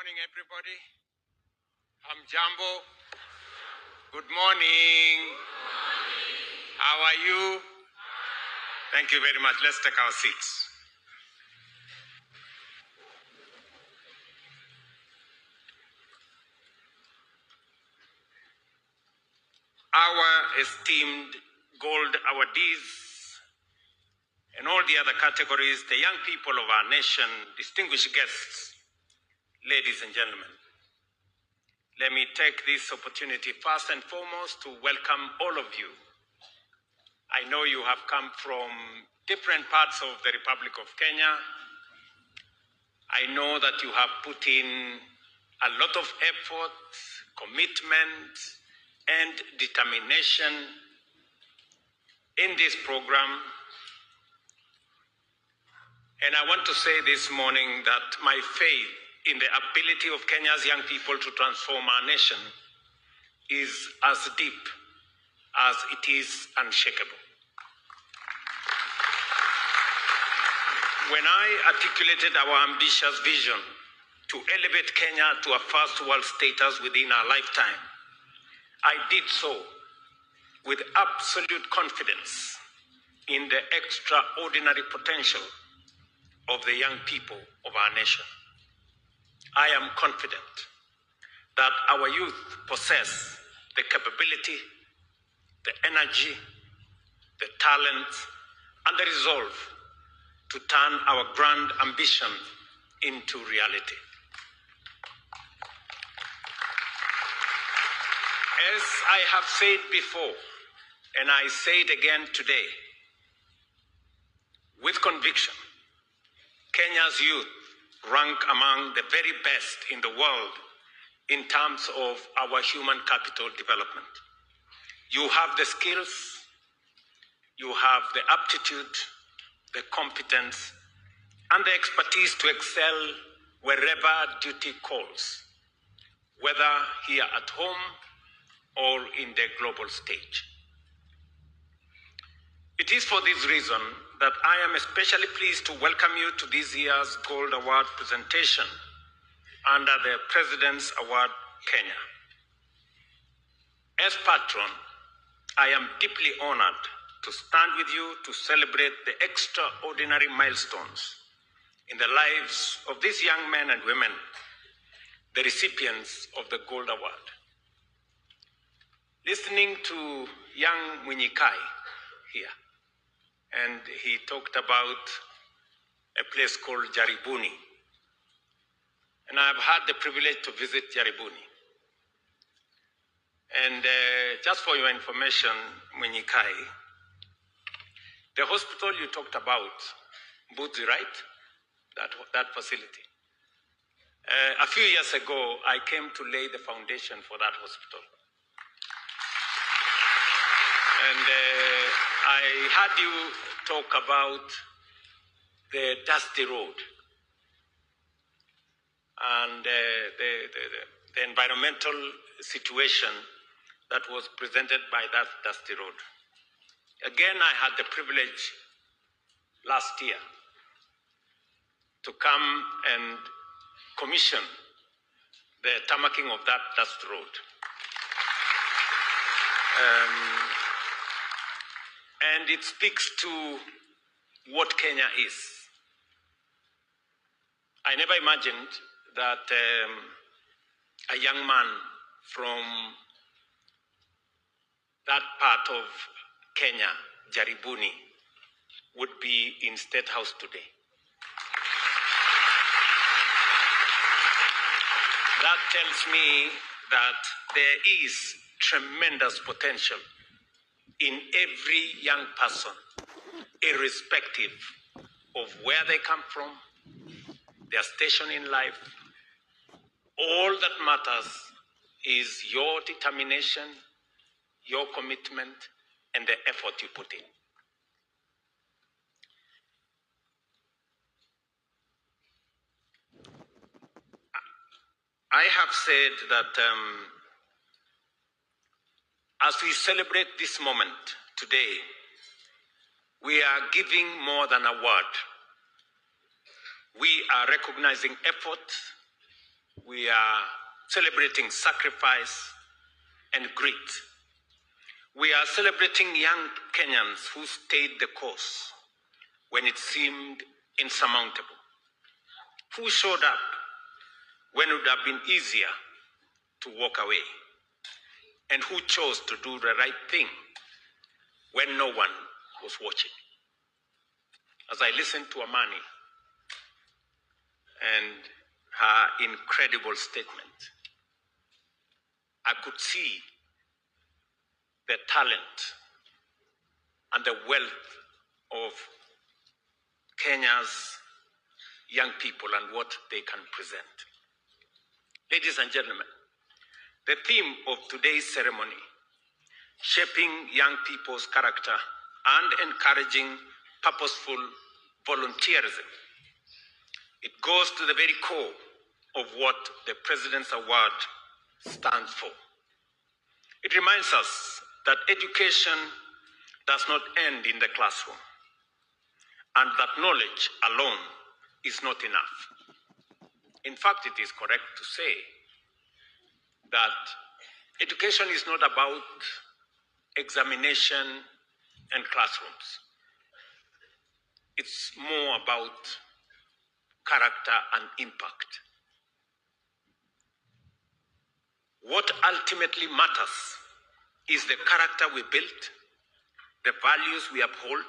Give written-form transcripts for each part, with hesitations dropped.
morning, everybody. I'm Jambo. Good morning. How are you? Thank you very much. Let's take our seats. Our esteemed gold awardees and all the other categories, the young people of our nation, distinguished guests, ladies and gentlemen. Let me take this opportunity first and foremost to welcome all of you. I know you have come from different parts of the Republic of Kenya. I know that you have put in a lot of effort, commitment, and determination in this program. And I want to say this morning that my faith in the ability of Kenya's young people to transform our nation is as deep as it is unshakable. When I articulated our ambitious vision to elevate Kenya to a first world status within our lifetime, I did so with absolute confidence in the extraordinary potential of the young people of our nation. I am confident that our youth possess the capability, the energy, the talent, and the resolve to turn our grand ambition into reality. As I have said before, and I say it again today, with conviction, Kenya's youth rank among the very best in the world in terms of our human capital development. You have the skills, you have the aptitude, the competence, and the expertise to excel wherever duty calls, whether here at home or in the global stage. It is for this reason that I am especially pleased to welcome you to this year's Gold Award presentation under the President's Award Kenya. As patron, I am deeply honored to stand with you to celebrate the extraordinary milestones in the lives of these young men and women, the recipients of the Gold Award. Listening to young Munyikai here, and he talked about a place called Jaribuni. And I've had the privilege to visit Jaribuni. And just for your information, Munyikai, the hospital you talked about, Mbudzi, right? That facility. A few years ago, I came to lay the foundation for that hospital. And I heard you talk about the dusty road and the environmental situation that was presented by that dusty road. Again, I had the privilege last year to come and commission the tarmacking of that dust road. And it speaks to what Kenya is. I never imagined that a young man from that part of Kenya, Jaribuni, would be in State House today. That tells me that there is tremendous potential in every young person, irrespective of where they come from, their station in life. All that matters is your determination, your commitment, and the effort you put in. I have said that as we celebrate this moment today, we are giving more than a word. We are recognizing effort, We are celebrating sacrifice and grit. We are celebrating young Kenyans who stayed the course when it seemed insurmountable, who showed up when it would have been easier to walk away, and who chose to do the right thing when no one was watching. As I listened to Amani and her incredible statement, I could see the talent and the wealth of Kenya's young people and what they can present. Ladies and gentlemen, the theme of today's ceremony, shaping young people's character and encouraging purposeful volunteerism, it goes to the very core of what the President's Award stands for. It reminds us that education does not end in the classroom, and that knowledge alone is not enough. In fact, it is correct to say that education is not about examination and classrooms. It's more about character and impact. What ultimately matters is the character we build, the values we uphold,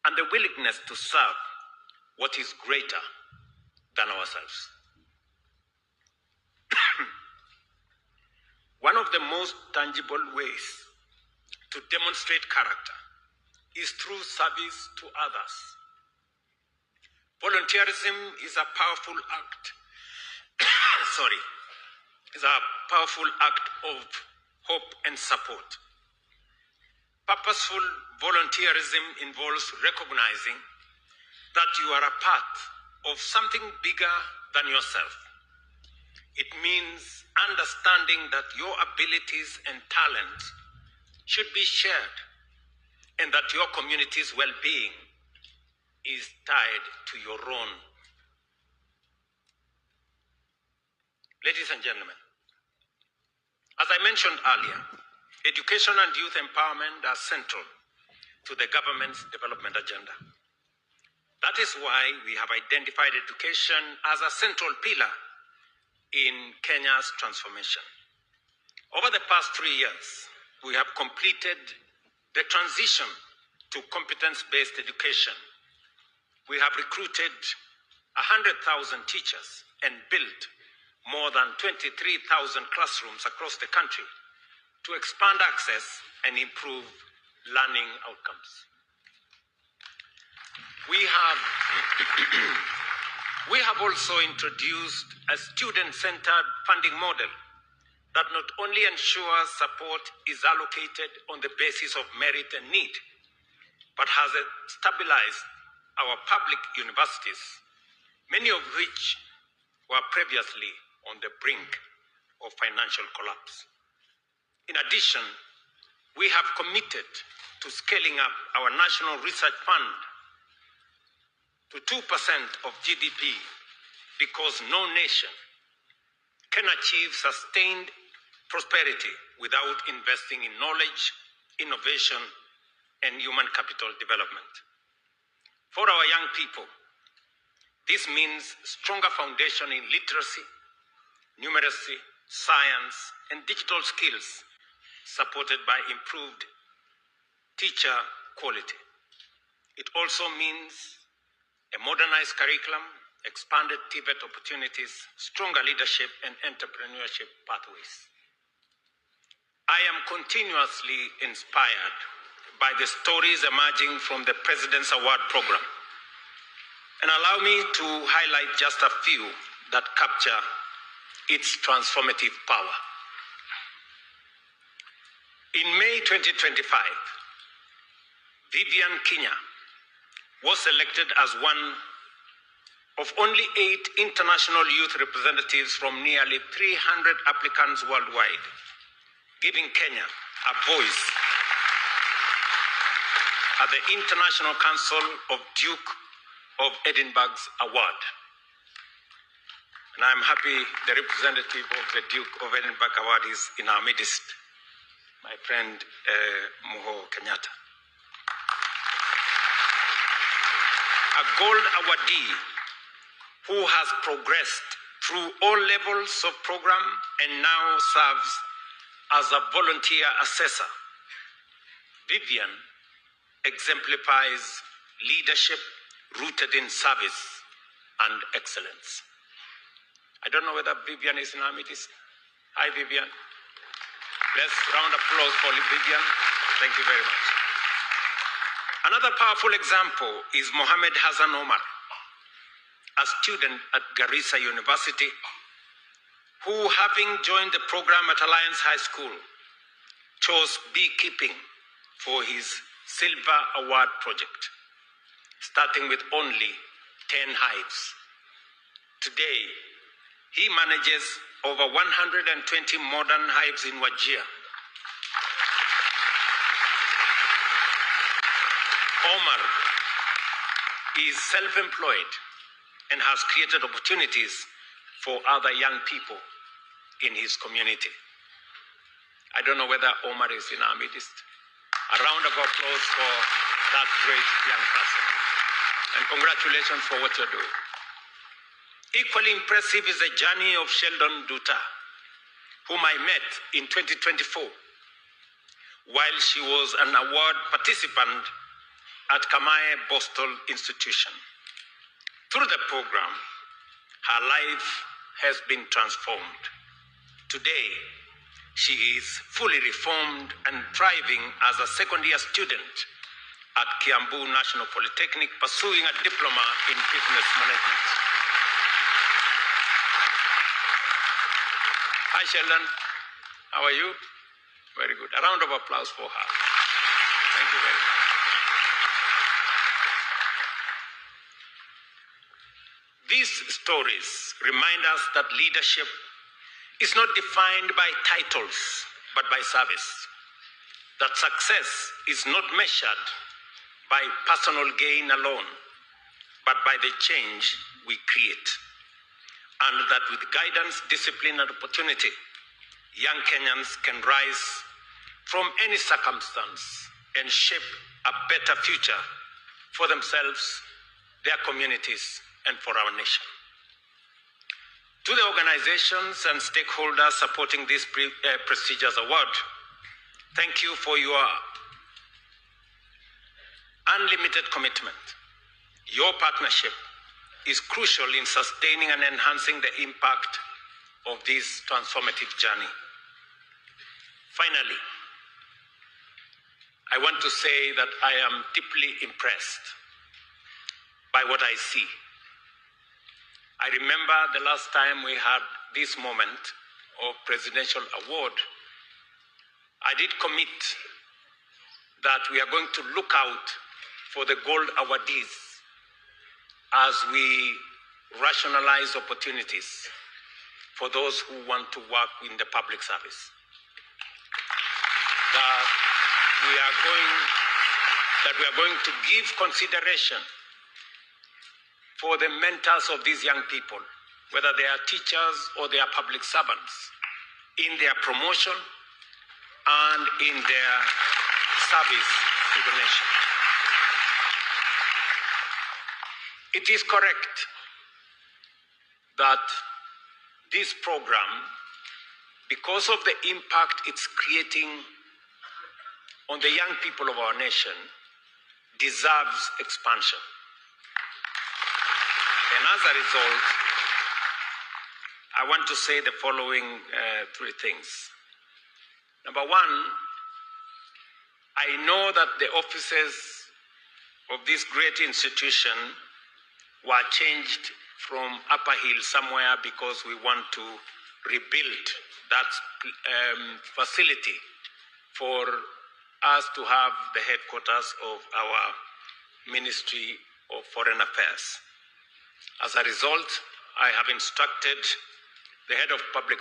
and the willingness to serve what is greater than ourselves. One of the most tangible ways to demonstrate character is through service to others. Volunteerism is a powerful act, is a powerful act of hope and support. Purposeful volunteerism involves recognizing that you are a part of something bigger than yourself. It means understanding that your abilities and talents should be shared and that your community's well-being is tied to your own. Ladies and gentlemen, as I mentioned earlier, education and youth empowerment are central to the government's development agenda. That is why we have identified education as a central pillar in Kenya's transformation. Over the past 3 years, we have completed the transition to competence-based education. We have recruited 100,000 teachers and built more than 23,000 classrooms across the country to expand access and improve learning outcomes. We have also introduced a student-centered funding model that not only ensures support is allocated on the basis of merit and need, but has stabilized our public universities, many of which were previously on the brink of financial collapse. In addition, we have committed to scaling up our National Research Fund to 2% of GDP because no nation can achieve sustained prosperity without investing in knowledge, innovation, and human capital development. For our young people, this means stronger foundation in literacy, numeracy, science, and digital skills, supported by improved teacher quality. It also means a modernized curriculum, expanded TVET opportunities, stronger leadership and entrepreneurship pathways. I am continuously inspired by the stories emerging from the President's Award program, and allow me to highlight just a few that capture its transformative power. In May 2025, Vivian Kinya was elected as one of only 8 international youth representatives from nearly 300 applicants worldwide, giving Kenya a voice at the International Council of Duke of Edinburgh's award. And I'm happy the representative of the Duke of Edinburgh Award is in our midst, my friend Muho Kenyatta. A gold awardee who has progressed through all levels of program and now serves as a volunteer assessor. Vivian exemplifies leadership rooted in service and excellence. I don't know whether Vivian is in our midst. Hi, Vivian. Let's round of applause for Vivian. Thank you very much. Another powerful example is Mohammed Hassan Omar, a student at Garissa University, who, having joined the program at Alliance High School, chose beekeeping for his Silver Award project, starting with only 10 hives. Today, he manages over 120 modern hives in Wajir. Omar is self-employed and has created opportunities for other young people in his community. I don't know whether Omar is in our midst. A round of applause for that great young person. And congratulations for what you're doing. Equally impressive is the journey of Sheldon Duta, whom I met in 2024 while she was an award participant at Kamae Boston Institution. Through the program, her life has been transformed. Today, she is fully reformed and thriving as a second-year student at Kiambu National Polytechnic, pursuing a diploma in business management. Hi, Sheldon. How are you? Very good. A round of applause for her. Thank you very much. These stories remind us that leadership is not defined by titles, but by service. That success is not measured by personal gain alone, but by the change we create. And that with guidance, discipline, and opportunity, young Kenyans can rise from any circumstance and shape a better future for themselves, their communities, and for our nation. To the organizations and stakeholders supporting this prestigious award, thank you for your unlimited commitment. Your partnership is crucial in sustaining and enhancing the impact of this transformative journey. Finally, I want to say that I am deeply impressed by what I see. I remember the last time we had this moment of presidential award, I did commit that we are going to look out for the gold awardees as we rationalize opportunities for those who want to work in the public service. That we are going to give consideration for the mentors of these young people, whether they are teachers or they are public servants, in their promotion and in their service to the nation. It is correct that this program, because of the impact it's creating on the young people of our nation, deserves expansion. And as a result, I want to say the following three things. Number one, I know that the offices of this great institution were changed from Upper Hill somewhere because we want to rebuild that facility for us to have the headquarters of our Ministry of Foreign Affairs. As a result, I have instructed the head of public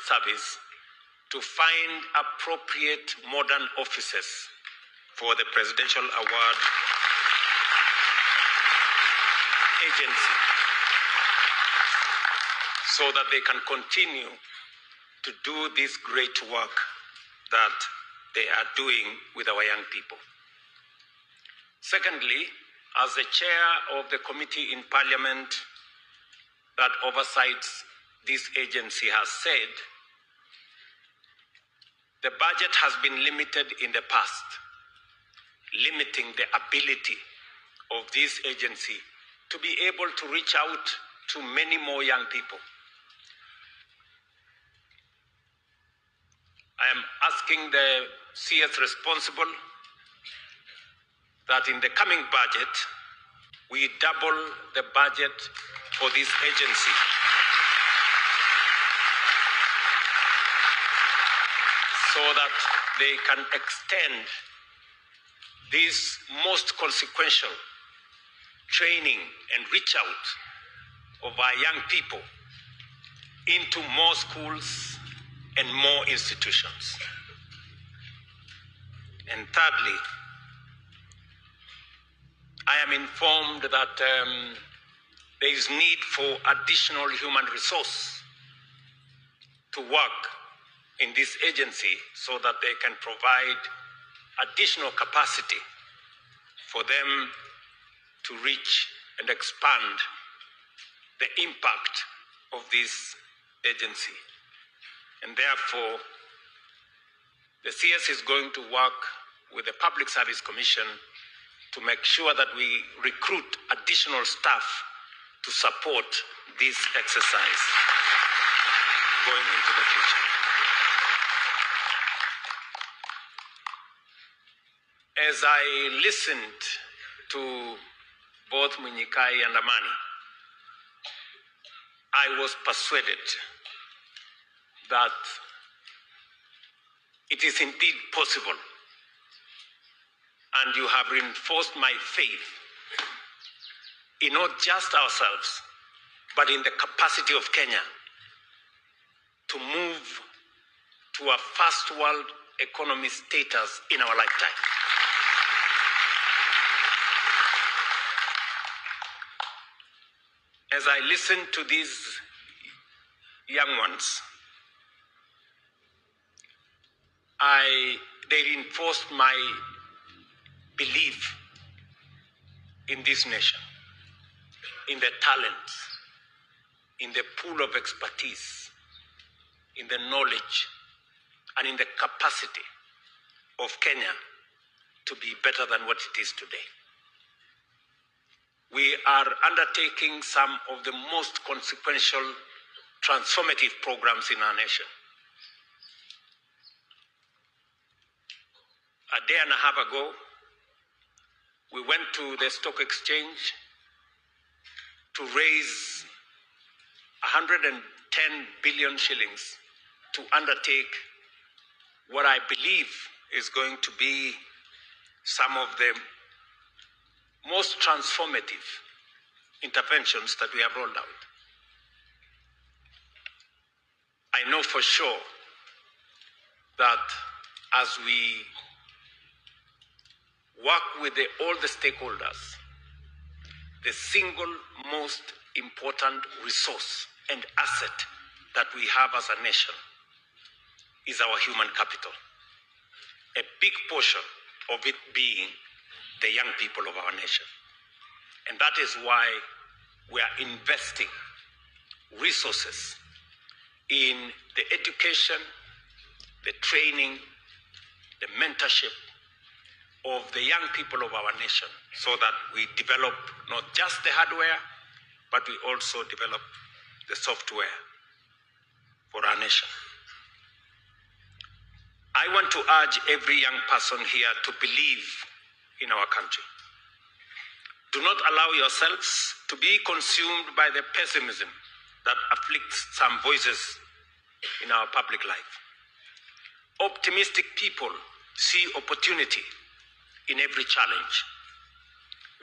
service to find appropriate modern offices for the Presidential Award Agency so that they can continue to do this great work that they are doing with our young people. Secondly, as the chair of the committee in Parliament that oversights this agency has said, the budget has been limited in the past, limiting the ability of this agency to be able to reach out to many more young people. I am asking the CS responsible that in the coming budget, we double the budget for this agency so that they can extend this most consequential training and reach out of our young people into more schools and more institutions. And thirdly, I am informed that there is need for additional human resource to work in this agency so that they can provide additional capacity for them to reach and expand the impact of this agency. And therefore, the CS is going to work with the Public Service Commission to make sure that we recruit additional staff to support this exercise going into the future. As I listened to both Munyikai and Amani, I was persuaded that it is indeed possible, and you have reinforced my faith in not just ourselves, but in the capacity of Kenya to move to a first world economy status in our lifetime. As I listen to these young ones, they reinforced my belief in this nation, in the talents, in the pool of expertise, in the knowledge, and in the capacity of Kenya to be better than what it is today. We are undertaking some of the most consequential transformative programs in our nation. A day and a half ago, we went to the stock exchange to raise 110 billion shillings to undertake what I believe is going to be some of the most transformative interventions that we have rolled out. I know for sure that as we work with all the stakeholders, the single most important resource and asset that we have as a nation is our human capital. A big portion of it being the young people of our nation. And that is why we are investing resources in the education, the training, the mentorship of the young people of our nation, so that we develop not just the hardware, but we also develop the software for our nation. I want to urge every young person here to believe in our country. Do not allow yourselves to be consumed by the pessimism that afflicts some voices in our public life. Optimistic people see opportunity in every challenge,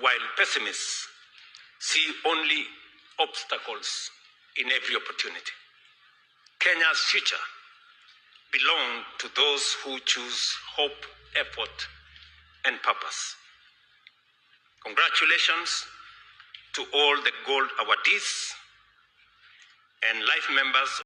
while pessimists see only obstacles in every opportunity. Kenya's future belongs to those who choose hope, effort, and purpose. Congratulations to all the gold awardees, and life members